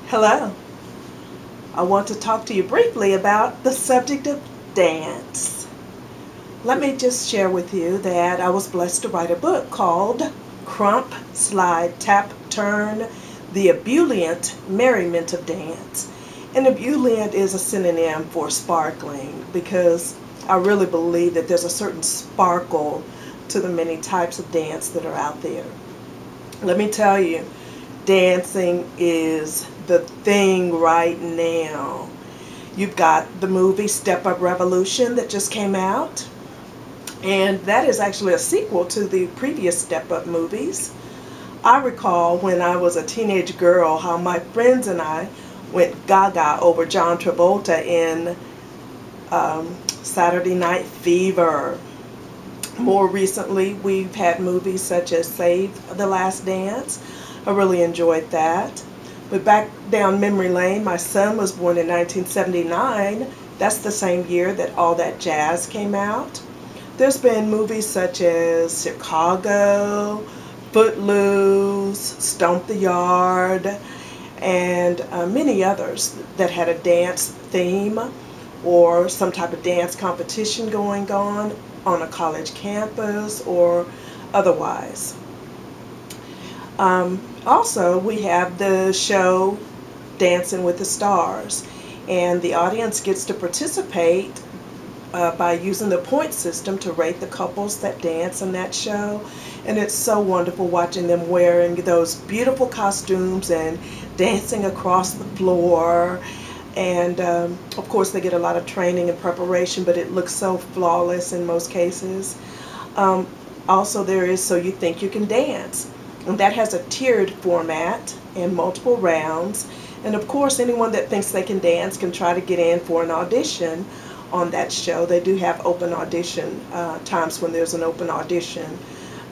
Hello. I want to talk to you briefly about the subject of dance. Let me just share with you that I was blessed to write a book called Crump, Slide, Tap, Turn, The Ebullient Merriment of Dance. And ebullient is a synonym for sparkling because I really believe that there's a certain sparkle to the many types of dance that are out there. Let me tell you, dancing is the thing right now. You've got the movie Step Up Revolution that just came out, and that is actually a sequel to the previous Step Up movies. I recall when I was a teenage girl how my friends and I went gaga over John Travolta in Saturday Night Fever. More recently, we've had movies such as Save the Last Dance. I really enjoyed that. But back down memory lane, my son was born in 1979. That's the same year that All That Jazz came out. There's been movies such as Chicago, Footloose, Stomp the Yard, and many others that had a dance theme or some type of dance competition going on a college campus or otherwise. Also, we have the show Dancing with the Stars, and the audience gets to participate by using the point system to rate the couples that dance in that show. And it's so wonderful watching them wearing those beautiful costumes and dancing across the floor. And of course, they get a lot of training and preparation, but it looks so flawless in most cases. Also, there is So You Think You Can Dance. And that has a tiered format and multiple rounds. And of course, anyone that thinks they can dance can try to get in for an audition on that show. They do have open audition times when there's an open audition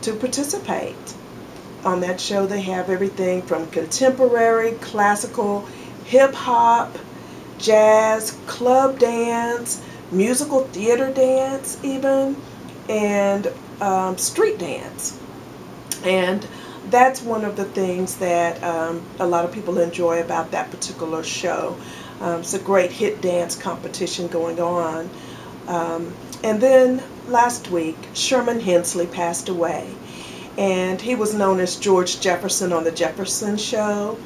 to participate. On that show, they have everything from contemporary, classical, hip hop, jazz, club dance, musical theater dance, even, and street dance. And that's one of the things that a lot of people enjoy about that particular show. It's a great hit dance competition going on. And then last week, Sherman Hensley passed away. And he was known as George Jefferson on The Jefferson Show.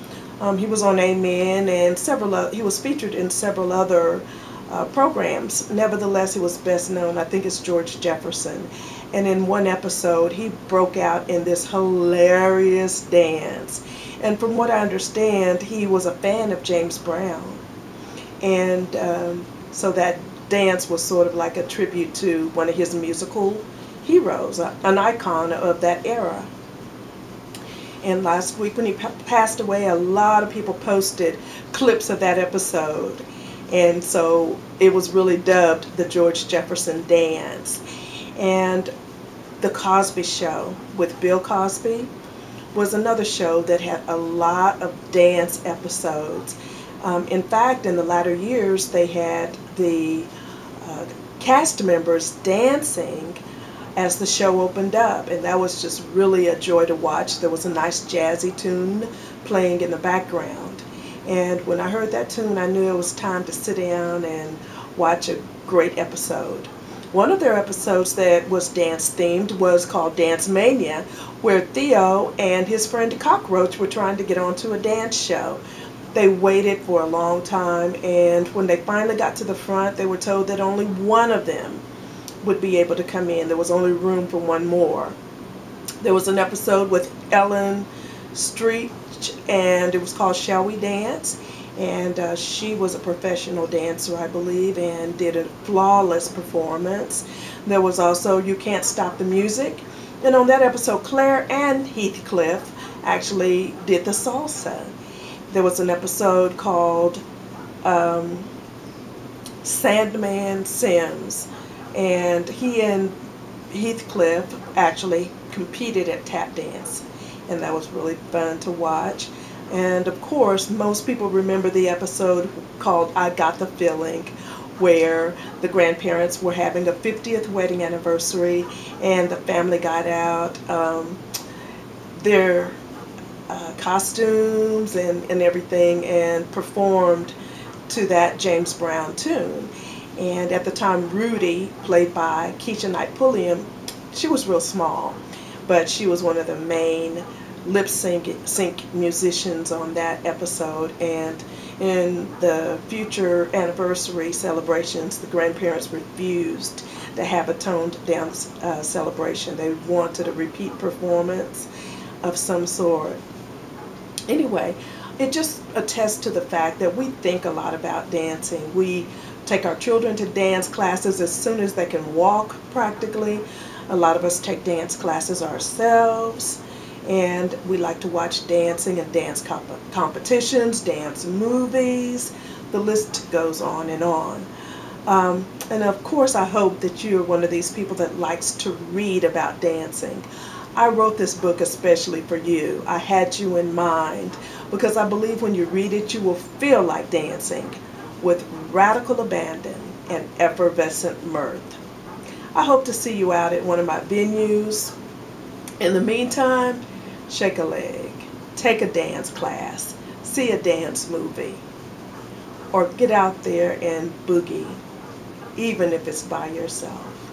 He was on Amen and he was featured in several other programs. Nevertheless, he was best known, I think, as George Jefferson. And in one episode, he broke out in this hilarious dance. And from what I understand, he was a fan of James Brown. And so that dance was sort of like a tribute to one of his musical heroes, an icon of that era. And last week when he passed away, a lot of people posted clips of that episode. And so it was really dubbed the George Jefferson Dance. And The Cosby Show with Bill Cosby was another show that had a lot of dance episodes. In fact, in the latter years, they had the cast members dancing as the show opened up, and that was just really a joy to watch. There was a nice jazzy tune playing in the background, and when I heard that tune, I knew it was time to sit down and watch a great episode. One of their episodes that was dance themed was called Dance Mania, where Theo and his friend Cockroach were trying to get onto a dance show. They waited for a long time, and when they finally got to the front, they were told that only one of them would be able to come in. There was only room for one more. There was an episode with Ellen Street, and it was called Shall We Dance? And she was a professional dancer, I believe, and did a flawless performance. There was also You Can't Stop the Music. And on that episode, Claire and Heathcliff actually did the salsa. There was an episode called Sandman Sims, and he and Heathcliff actually competed at tap dance, and that was really fun to watch. And of course, most people remember the episode called I Got the Feeling, where the grandparents were having a 50th wedding anniversary, and the family got out their costumes and everything, and performed to that James Brown tune. And at the time, Rudy, played by Keisha Knight Pulliam, she was real small, but she was one of the main sync musicians on that episode. And in the future anniversary celebrations, the grandparents refused to have a toned down celebration. They wanted a repeat performance of some sort. Anyway, it just attests to the fact that we think a lot about dancing. We take our children to dance classes as soon as they can walk, practically. A lot of us take dance classes ourselves, and we like to watch dancing and dance competitions, dance movies. The list goes on and on. And of course, I hope that you're one of these people that likes to read about dancing. I wrote this book especially for you. I had you in mind because I believe when you read it, you will feel like dancing with radical abandon and effervescent mirth. I hope to see you out at one of my venues. In the meantime, shake a leg, take a dance class, see a dance movie, or get out there and boogie, even if it's by yourself.